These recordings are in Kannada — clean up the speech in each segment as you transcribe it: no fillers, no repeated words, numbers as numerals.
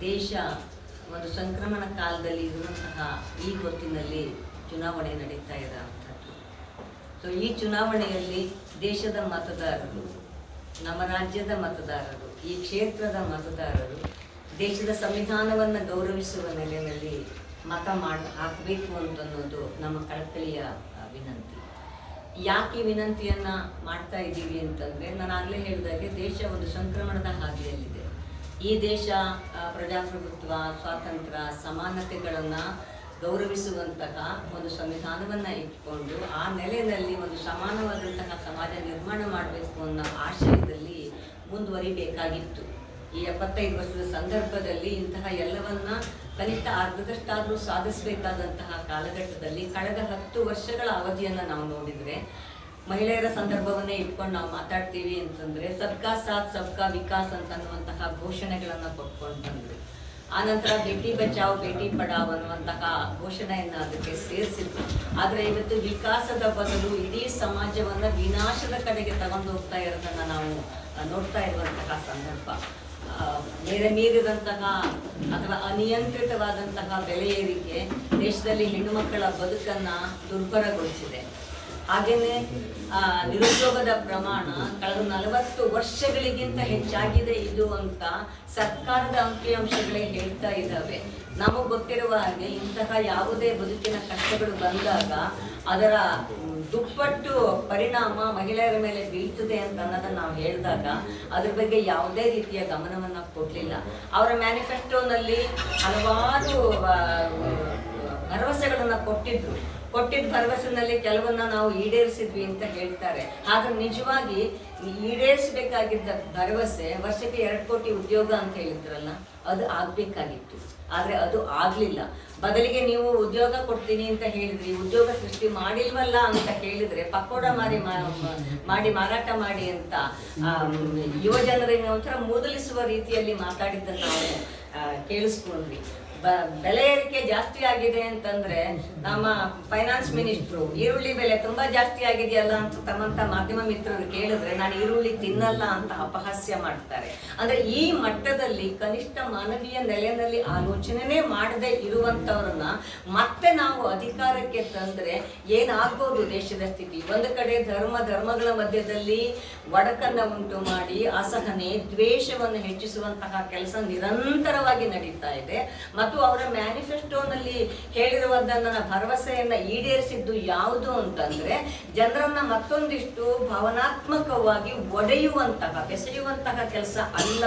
ದೇಶ ಒಂದು ಸಂಕ್ರಮಣ ಕಾಲದಲ್ಲಿ ಇರುವಂತಹ ಈ ಹೊತ್ತಿನಲ್ಲಿ ಚುನಾವಣೆ ನಡೀತಾ ಇರೋವಂಥದ್ದು. ಸೊ ಈ ಚುನಾವಣೆಯಲ್ಲಿ ದೇಶದ ಮತದಾರರು, ನಮ್ಮ ರಾಜ್ಯದ ಮತದಾರರು, ಈ ಕ್ಷೇತ್ರದ ಮತದಾರರು ದೇಶದ ಸಂವಿಧಾನವನ್ನು ಗೌರವಿಸುವ ನೆಲೆಯಲ್ಲಿ ಮತ ಹಾಕಬೇಕು ಅಂತನ್ನೋದು ನಮ್ಮ ಕಳಕಳಿಯ ವಿನಂತಿ. ಯಾಕೆ ಈ ವಿನಂತಿಯನ್ನು ಮಾಡ್ತಾ ಇದ್ದೀವಿ ಅಂತಂದರೆ, ನಾನು ಆಗಲೇ ಹೇಳಿದಾಗೆ ದೇಶ ಒಂದು ಸಂಕ್ರಮಣದ ಹಾದಿಯಲ್ಲಿದೆ. ಈ ದೇಶ ಪ್ರಜಾಪ್ರಭುತ್ವ, ಸ್ವಾತಂತ್ರ್ಯ, ಸಮಾನತೆಗಳನ್ನು ಗೌರವಿಸುವಂತಹ ಒಂದು ಸಂವಿಧಾನವನ್ನು ಇಟ್ಕೊಂಡು ಆ ನೆಲೆಯಲ್ಲಿ ಒಂದು ಸಮಾನವಾದಂತಹ ಸಮಾಜ ನಿರ್ಮಾಣ ಮಾಡಬೇಕು ಅನ್ನೋ ಆಶಯದಲ್ಲಿ ಮುಂದುವರಿಬೇಕಾಗಿತ್ತು. ಈ 75 ವರ್ಷದ ಸಂದರ್ಭದಲ್ಲಿ ಇಂತಹ ಎಲ್ಲವನ್ನ ಕನಿಷ್ಠ ಅರ್ಧದಷ್ಟಾದರೂ ಸಾಧಿಸಬೇಕಾದಂತಹ ಕಾಲಘಟ್ಟದಲ್ಲಿ ಕಳೆದ 10 ವರ್ಷಗಳ ಅವಧಿಯನ್ನು ನಾವು ನೋಡಿದರೆ, ಮಹಿಳೆಯರ ಸಂದರ್ಭವನ್ನೇ ಇಟ್ಕೊಂಡು ನಾವು ಮಾತಾಡ್ತೀವಿ ಅಂತಂದರೆ ಸಬ್ಕಾ ಸಾಥ್ ಸಬ್ಕಾ ವಿಕಾಸ್ ಅಂತನ್ನುವಂತಹ ಘೋಷಣೆಗಳನ್ನು ಕೊಟ್ಕೊಂಡು ಬಂದರು. ಆನಂತರ ಬೇಟಿ ಬಚಾವ್ ಬೇಟಿ ಪಡಾವ್ ಅನ್ನುವಂತಹ ಘೋಷಣೆಯನ್ನು ಅದಕ್ಕೆ ಸೇರಿಸಿದ್ರು. ಆದರೆ ಇವತ್ತು ವಿಕಾಸದ ಬದಲು ಇಡೀ ಸಮಾಜವನ್ನು ವಿನಾಶದ ಕಡೆಗೆ ತಗೊಂಡು ಹೋಗ್ತಾ ಇರೋದನ್ನು ನಾವು ನೋಡ್ತಾ ಇರುವಂತಹ ಸಂದರ್ಭ. ಬೇರೆ ಮೀರಿದಂತಹ ಅಥವಾ ಅನಿಯಂತ್ರಿತವಾದಂತಹ ಬೆಲೆ ಏರಿಕೆ ದೇಶದಲ್ಲಿ ಹೆಣ್ಣು ಮಕ್ಕಳ ಬದುಕನ್ನು ದುರ್ಬಲಗೊಳಿಸಿದೆ. ಹಾಗೆಯೇ ನಿರುದ್ಯೋಗದ ಪ್ರಮಾಣ ಕಳೆದ 40 ವರ್ಷಗಳಿಗಿಂತ ಹೆಚ್ಚಾಗಿದೆ ಇದು ಅಂತ ಸರ್ಕಾರದ ಅಂಕಿಅಂಶಗಳೇ ಹೇಳ್ತಾ ಇದ್ದಾವೆ. ನಮಗೆ ಗೊತ್ತಿರುವ ಹಾಗೆ ಇಂತಹ ಯಾವುದೇ ಬದುಕಿನ ಕಷ್ಟಗಳು ಬಂದಾಗ ಅದರ ದುಪ್ಪಟ್ಟು ಪರಿಣಾಮ ಮಹಿಳೆಯರ ಮೇಲೆ ಬೀಳ್ತದೆ ಅಂತ ಅನ್ನೋದನ್ನು ನಾವು ಹೇಳಿದಾಗ ಅದ್ರ ಬಗ್ಗೆ ಯಾವುದೇ ರೀತಿಯ ಗಮನವನ್ನು ಕೊಡಲಿಲ್ಲ. ಅವರ ಮ್ಯಾನಿಫೆಸ್ಟೋನಲ್ಲಿ ಹಲವಾರು ಭರವಸೆಗಳನ್ನು ಕೊಟ್ಟಿದ್ದ ಭರವಸೆನಲ್ಲಿ ಕೆಲವನ್ನ ನಾವು ಈಡೇರಿಸಿದ್ವಿ ಅಂತ ಹೇಳ್ತಾರೆ. ಆದ್ರೆ ನಿಜವಾಗಿ ಈಡೇರಿಸಬೇಕಾಗಿದ್ದ ಭರವಸೆ ವರ್ಷಕ್ಕೆ 2 ಕೋಟಿ ಉದ್ಯೋಗ ಅಂತ ಹೇಳಿದ್ರಲ್ಲ, ಅದು ಆಗಬೇಕಾಗಿತ್ತು. ಆದರೆ ಅದು ಆಗಲಿಲ್ಲ. ಬದಲಿಗೆ ನೀವು ಉದ್ಯೋಗ ಕೊಡ್ತೀನಿ ಅಂತ ಹೇಳಿದ್ರಿ, ಉದ್ಯೋಗ ಸೃಷ್ಟಿ ಮಾಡಿಲ್ವಲ್ಲ ಅಂತ ಕೇಳಿದರೆ ಪಕೋಡ ಮಾಡಿ ಮಾರಾಟ ಮಾಡಿ ಅಂತ ಯುವ ಜನರಿಗೆ ಒಂಥರ ಮೂದಲಿಸುವ ರೀತಿಯಲ್ಲಿ ಮಾತಾಡಿದ್ದನ್ನು ನಾವು ಕೇಳಿಸ್ಕೊಂಡ್ವಿ. ಬೆಲೆ ಏರಿಕೆ ಜಾಸ್ತಿ ಆಗಿದೆ ಅಂತಂದ್ರೆ ನಮ್ಮ ಫೈನಾನ್ಸ್ ಮಿನಿಸ್ಟ್ರು ಈರುಳ್ಳಿ ಬೆಲೆ ತುಂಬಾ ಜಾಸ್ತಿ ಆಗಿದೆಯಲ್ಲ ಅಂತ ತಮ್ಮಂತ ಮಾಧ್ಯಮ ಮಿತ್ರರು ಕೇಳಿದ್ರೆ ನಾನು ಈರುಳ್ಳಿ ತಿನ್ನಲ್ಲ ಅಂತ ಅಪಹಾಸ್ಯ ಮಾಡ್ತಾರೆ. ಅಂದ್ರೆ ಈ ಮಟ್ಟದಲ್ಲಿ ಕನಿಷ್ಠ ಮಾನವೀಯ ನೆಲೆಯಲ್ಲಿ ಆಲೋಚನೆ ಮಾಡದೆ ಇರುವಂತವ್ರನ್ನ ಮತ್ತೆ ನಾವು ಅಧಿಕಾರಕ್ಕೆ ತಂದ್ರೆ ಏನಾಗ್ಬೋದು ದೇಶದ ಸ್ಥಿತಿ? ಒಂದು ಕಡೆ ಧರ್ಮಗಳ ಮಧ್ಯದಲ್ಲಿ ಒಡಕನ್ನ ಉಂಟು ಮಾಡಿ ಅಸಹನೆ, ದ್ವೇಷವನ್ನು ಹೆಚ್ಚಿಸುವಂತಹ ಕೆಲಸ ನಿರಂತರವಾಗಿ ನಡೀತಾ ಇದೆ. ಮತ್ತು ಅವರ ಮ್ಯಾನಿಫೆಸ್ಟೋನಲ್ಲಿ ಹೇಳಿರುವುದನ್ನ ಭರವಸೆಯನ್ನ ಈಡೇರಿಸಿದ್ದು ಯಾವುದು ಅಂತಂದ್ರೆ ಜನರನ್ನ ಮತ್ತೊಂದಿಷ್ಟು ಭಾವನಾತ್ಮಕವಾಗಿ ಬೆಸೆಯುವಂತಹ ಕೆಲಸ ಅಲ್ಲ.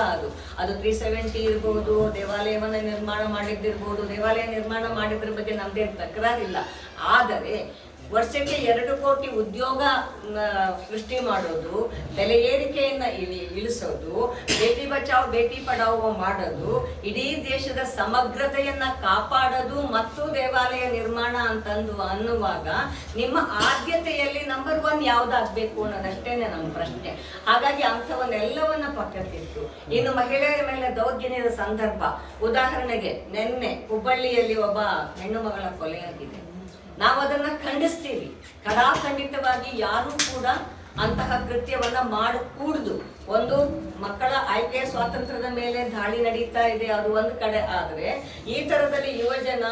ಅದು 370 ಇರ್ಬೋದು, ದೇವಾಲಯವನ್ನ ನಿರ್ಮಾಣ ಮಾಡಿದ್ದಿರ್ಬೋದು. ದೇವಾಲಯ ನಿರ್ಮಾಣ ಮಾಡಿದ್ರ ಬಗ್ಗೆ ನಮ್ದೇನು ತಕರಾರಿಲ್ಲ. ಆದರೆ ವರ್ಷಕ್ಕೆ 2 ಕೋಟಿ ಉದ್ಯೋಗ ಸೃಷ್ಟಿ ಮಾಡೋದು, ಬೆಲೆ ಏರಿಕೆಯನ್ನು ಇಳಿಸೋದು, ಬೇಟಿ ಬಚಾವ್ ಬೇಟಿ ಪಡಾವ್ ಮಾಡೋದು, ಇಡೀ ದೇಶದ ಸಮಗ್ರತೆಯನ್ನ ಕಾಪಾಡೋದು ಮತ್ತು ದೇವಾಲಯ ನಿರ್ಮಾಣ ಅನ್ನುವಾಗ ನಿಮ್ಮ ಆದ್ಯತೆಯಲ್ಲಿ ನಂಬರ್ 1 ಯಾವ್ದಾಗಬೇಕು ಅನ್ನೋದಷ್ಟೇನೆ ನಮ್ಮ ಪ್ರಶ್ನೆ. ಹಾಗಾಗಿ ಅಂಥವನ್ನೆಲ್ಲವನ್ನ ಪಕ್ಕಕ್ಕಿಟ್ಟು ಇನ್ನು ಮಹಿಳೆಯರ ಮೇಲೆ ದೌರ್ಜನ್ಯದ ಸಂದರ್ಭ, ಉದಾಹರಣೆಗೆ ನಿನ್ನೆ ಹುಬ್ಬಳ್ಳಿಯಲ್ಲಿ ಒಬ್ಬ ಹೆಣ್ಣು ಮಗಳ ಕೊಲೆಯಾಗಿದೆ. ನಾವು ಅದನ್ನ ಖಂಡಿಸ್ತೀವಿ. ಖಂಡಿತವಾಗಿ ಯಾರೂ ಕೂಡ ಅಂತಹ ಕೃತ್ಯವನ್ನ ಮಾಡಕೂಡ್ದು. ಒಂದು ಮಕ್ಕಳ ಆಯ್ಕೆಯ ಸ್ವಾತಂತ್ರ್ಯದ ಮೇಲೆ ದಾಳಿ ನಡೀತಾ ಇದೆ, ಅದು ಒಂದು ಕಡೆ. ಆದರೆ ಈ ತರದಲ್ಲಿ ಯುವಜನ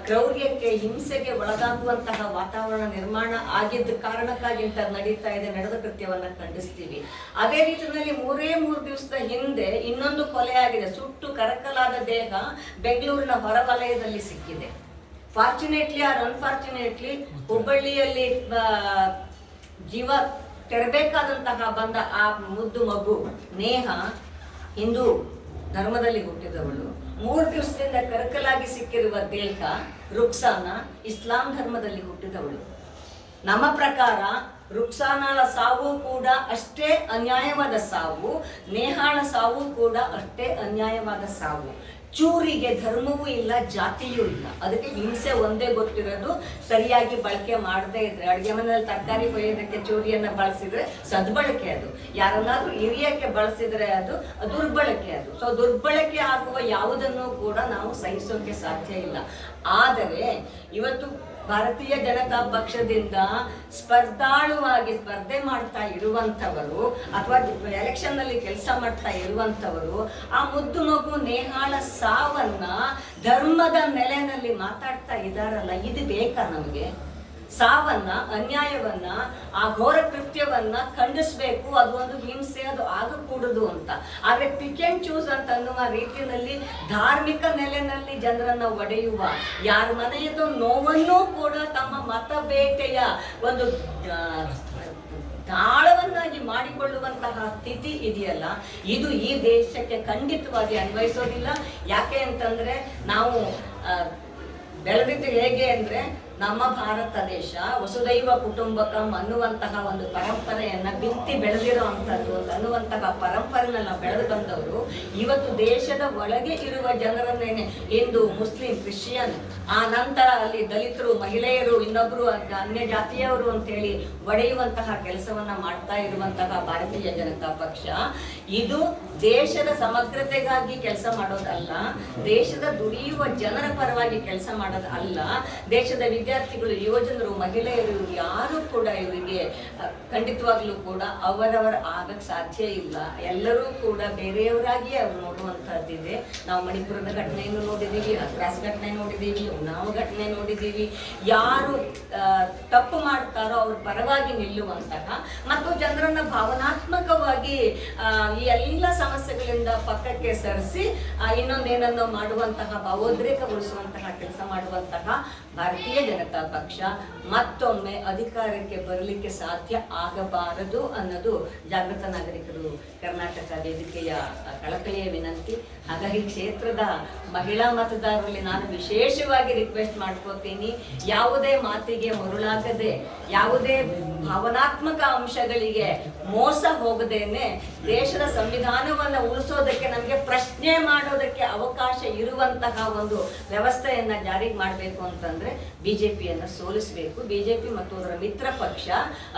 ಕ್ರೌರ್ಯಕ್ಕೆ, ಹಿಂಸೆಗೆ ಒಳಗಾಗುವಂತಹ ವಾತಾವರಣ ನಿರ್ಮಾಣ ಆಗಿದ್ದ ಕಾರಣಕ್ಕಾಗಿ ನಡೀತಾ ಇದೆ, ನಡೆದ ಕೃತ್ಯವನ್ನ ಖಂಡಿಸ್ತೀವಿ. ಅದೇ ರೀತಿಯಲ್ಲಿ 3 ದಿವಸದ ಹಿಂದೆ ಇನ್ನೊಂದು ಕೊಲೆ ಆಗಿದೆ. ಸುಟ್ಟು ಕರಕಲಾದ ದೇಹ ಬೆಂಗಳೂರಿನ ಹೊರವಲಯದಲ್ಲಿ ಸಿಕ್ಕಿದೆ. ಫಾರ್ಚುನೇಟ್ಲಿ ಆರ್ ಅನ್ಫಾರ್ಚುನೇಟ್ಲಿ ಹುಬ್ಬಳ್ಳಿಯಲ್ಲಿ ಜೀವ ತೆರಬೇಕಾದಂತಹ ಬಂದ ಆ ಮುದ್ದು ಮಗು ನೇಹ ಹಿಂದೂ ಧರ್ಮದಲ್ಲಿ ಹುಟ್ಟಿದವಳು. 3 ದಿವಸದಿಂದ ಕರಕಲಾಗಿ ಸಿಕ್ಕಿರುವ ದೇಹ ರುಕ್ಸಾನ ಇಸ್ಲಾಂ ಧರ್ಮದಲ್ಲಿ ಹುಟ್ಟಿದವಳು. ನಮ್ಮ ಪ್ರಕಾರ ರುಕ್ಸಾನಳ ಸಾವು ಕೂಡ ಅಷ್ಟೇ ಅನ್ಯಾಯವಾದ ಸಾವು, ನೇಹಾಳ ಸಾವು ಕೂಡ ಅಷ್ಟೇ ಅನ್ಯಾಯವಾದ ಸಾವು. ಚೂರಿಗೆ ಧರ್ಮವೂ ಇಲ್ಲ, ಜಾತಿಯೂ ಇಲ್ಲ. ಅದಕ್ಕೆ ಹಿಂಸೆ ಒಂದೇ ಗೊತ್ತಿರೋದು. ಸರಿಯಾಗಿ ಬಳಕೆ ಮಾಡದೇ ಇದ್ರೆ, ಅಡುಗೆ ಮನೆಯಲ್ಲಿ ತರಕಾರಿ ಕೊಯ್ಯೋದಕ್ಕೆ ಚೂರಿಯನ್ನು ಬಳಸಿದ್ರೆ ಸದ್ಬಳಕೆ ಅದು, ಯಾರನ್ನಾದ್ರೂ ಹಿರಿಯಕ್ಕೆ ಬಳಸಿದ್ರೆ ಅದು ದುರ್ಬಳಕೆ ಅದು. ಸೊ ದುರ್ಬಳಕೆ ಆಗುವ ಯಾವುದನ್ನು ಕೂಡ ನಾವು ಸಹಿಸೋಕೆ ಸಾಧ್ಯ ಇಲ್ಲ. ಆದರೆ ಇವತ್ತು ಭಾರತೀಯ ಜನತಾ ಪಕ್ಷದಿಂದ ಸ್ಪರ್ಧಾಳುವಾಗಿ ಸ್ಪರ್ಧೆ ಮಾಡ್ತಾ ಇರುವಂಥವರು ಅಥವಾ ಎಲೆಕ್ಷನ್ ನಲ್ಲಿ ಕೆಲಸ ಮಾಡ್ತಾ ಇರುವಂಥವರು ಆ ಮುದ್ದು ಮಗು ನೇಹಾಳ ಸಾವನ್ನ ಧರ್ಮದ ನೆಲೆಯಲ್ಲಿ ಮಾತಾಡ್ತಾ ಇದ್ದಾರಲ್ಲ, ಇದು ಬೇಕಾ ನಮಗೆ? ಸಾವನ್ನ, ಅನ್ಯಾಯವನ್ನ, ಆ ಘೋರ ಕೃತ್ಯವನ್ನ ಖಂಡಿಸ್ಬೇಕು, ಅದು ಒಂದು ಹಿಂಸೆ, ಅದು ಆಗಕೂಡದು ಅಂತ. ಆದ್ರೆ ಪಿಕ್ ಅಂಡ್ ಚೂಸ್ ಅಂತ ಅನ್ನುವ ರೀತಿಯಲ್ಲಿ ಧಾರ್ಮಿಕ ನೆಲೆಯಲ್ಲಿ ಜನರನ್ನ ಒಡೆಯುವ, ಯಾರ ಮನೆಯದು ನೋವನ್ನೂ ಕೂಡ ತಮ್ಮ ಮತಬೇಟೆಯ ಒಂದು ತಾಳವನ್ನಾಗಿ ಮಾಡಿಕೊಳ್ಳುವಂತಹ ಸ್ಥಿತಿ ಇದೆಯಲ್ಲ, ಇದು ಈ ದೇಶಕ್ಕೆ ಖಂಡಿತವಾಗಿ ಅನ್ವಯಿಸೋದಿಲ್ಲ. ಯಾಕೆ ಅಂತಂದ್ರೆ ನಾವು ಬೆಳೆದಿದ್ದು ಹೇಗೆ ಅಂದ್ರೆ, ನಮ್ಮ ಭಾರತ ದೇಶ ವಸುದೈವ ಕುಟುಂಬಕಂ ಅನ್ನುವಂತಹ ಒಂದು ಪರಂಪರೆಯನ್ನ ಬಿತ್ತಿ ಬೆಳೆದಿರೋ ಅಂಥದ್ದು ಅನ್ನುವಂತಹ ಪರಂಪರೆನ ನಾವು ಬೆಳೆದು ಬಂದವರು. ಇವತ್ತು ದೇಶದ ಒಳಗೆ ಇರುವ ಜನರನ್ನೇನೆ ಹಿಂದೂ, ಮುಸ್ಲಿಂ, ಕ್ರಿಶ್ಚಿಯನ್, ಆ ನಂತರ ಅಲ್ಲಿ ದಲಿತರು, ಮಹಿಳೆಯರು, ಇನ್ನೊಬ್ರು ಅನ್ಯ ಜಾತಿಯವರು ಅಂತೇಳಿ ಒಡೆಯುವಂತಹ ಕೆಲಸವನ್ನ ಮಾಡ್ತಾ ಇರುವಂತಹ ಭಾರತೀಯ ಜನತಾ ಪಕ್ಷ ಇದು ದೇಶದ ಸಮಗ್ರತೆಗಾಗಿ ಕೆಲಸ ಮಾಡೋದಲ್ಲ, ದೇಶದ ದುಡಿಯುವ ಜನರ ಪರವಾಗಿ ಕೆಲಸ ಮಾಡೋದು ಅಲ್ಲ. ದೇಶದ ವಿದ್ಯಾರ್ಥಿಗಳು, ಯುವಜನರು, ಮಹಿಳೆಯರು ಯಾರು ಕೂಡ ಇವರಿಗೆ ಖಂಡಿತವಾಗ್ಲೂ ಕೂಡ ಅವರವರ ಆಗಕ್ಕೆ ಸಾಧ್ಯ ಇಲ್ಲ. ಎಲ್ಲರೂ ಕೂಡ ಬೇರೆಯವರಾಗಿ ಅವ್ರು ನೋಡುವಂತಹದ್ದಿದೆ. ನಾವು ಮಣಿಪುರದ ಘಟನೆಯನ್ನು ನೋಡಿದ್ದೀವಿ, ಹತ್ರಾಸ್ ಘಟನೆ ನೋಡಿದ್ದೀವಿ, ಉನ್ನಾವ್ ಘಟನೆ ನೋಡಿದ್ದೀವಿ. ಯಾರು ತಪ್ಪು ಮಾಡ್ತಾರೋ ಅವ್ರ ಪರವಾಗಿ ನಿಲ್ಲುವಂತಹ ಮತ್ತು ಜನರನ್ನ ಭಾವನಾತ್ಮಕವಾಗಿ ಈ ಎಲ್ಲ ಸಮಸ್ಯೆಗಳಿಂದ ಪಕ್ಕಕ್ಕೆ ಸರಿಸಿ ಇನ್ನೊಂದೇನನ್ನೋ ಮಾಡುವಂತಹ, ಭಾವೋದ್ರೇಕಗೊಳಿಸುವಂತಹ ಕೆಲಸ ಮಾಡುವಂತಹ ಭಾರತೀಯ ಜನತಾ ಪಕ್ಷ ಮತ್ತೊಮ್ಮೆ ಅಧಿಕಾರಕ್ಕೆ ಬರಲಿಕ್ಕೆ ಸಾಧ್ಯ ಆಗಬಾರದು ಅನ್ನೋದು ಜಾಗೃತ ನಾಗರಿಕರು ಕರ್ನಾಟಕ ವೇದಿಕೆಯ ಕಳಕಳಿಯ ವಿನಂತಿ. ಹಾಗಾಗಿ ಕ್ಷೇತ್ರದ ಮಹಿಳಾ ಮತದಾರರಲ್ಲಿ ನಾನು ವಿಶೇಷವಾಗಿ ರಿಕ್ವೆಸ್ಟ್ ಮಾಡ್ಕೋತೀನಿ, ಯಾವುದೇ ಮಾತಿಗೆ ಮರುಳಾಗದೆ, ಯಾವುದೇ ಭಾವನಾತ್ಮಕ ಅಂಶಗಳಿಗೆ ಮೋಸ ಹೋಗದೇನೆ ದೇಶದ ಸಂವಿಧಾನವನ್ನು ಉಳಿಸೋದಕ್ಕೆ, ನಮಗೆ ಪ್ರಶ್ನೆ ಮಾಡೋದಕ್ಕೆ ಅವಕಾಶ ಇರುವಂತಹ ಒಂದು ವ್ಯವಸ್ಥೆಯನ್ನ ಜಾರಿಗೆ ಮಾಡಬೇಕು ಅಂತಂದ್ರೆ ಬಿಜೆಪಿಯನ್ನು ಸೋಲಿಸಬೇಕು. ಬಿಜೆಪಿ ಮತ್ತು ಅದರ ಮಿತ್ರ ಪಕ್ಷ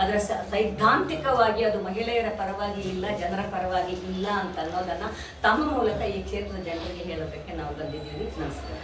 ಅದರ ಸೈದ್ಧಾಂತಿಕವಾಗಿ ಅದು ಮಹಿಳೆಯರ ಪರವಾಗಿ ಇಲ್ಲ, ಜನರ ಪರವಾಗಿ ಇಲ್ಲ ಅಂತ ಅನ್ನೋದನ್ನ ತಮ್ಮ ಮೂಲಕ ಈ ಕ್ಷೇತ್ರದ ಜನರಿಗೆ ಹೇಳೋದಕ್ಕೆ ನಾವು ಬಂದಿದ್ದೀವಿ. ನಮಸ್ಕಾರ.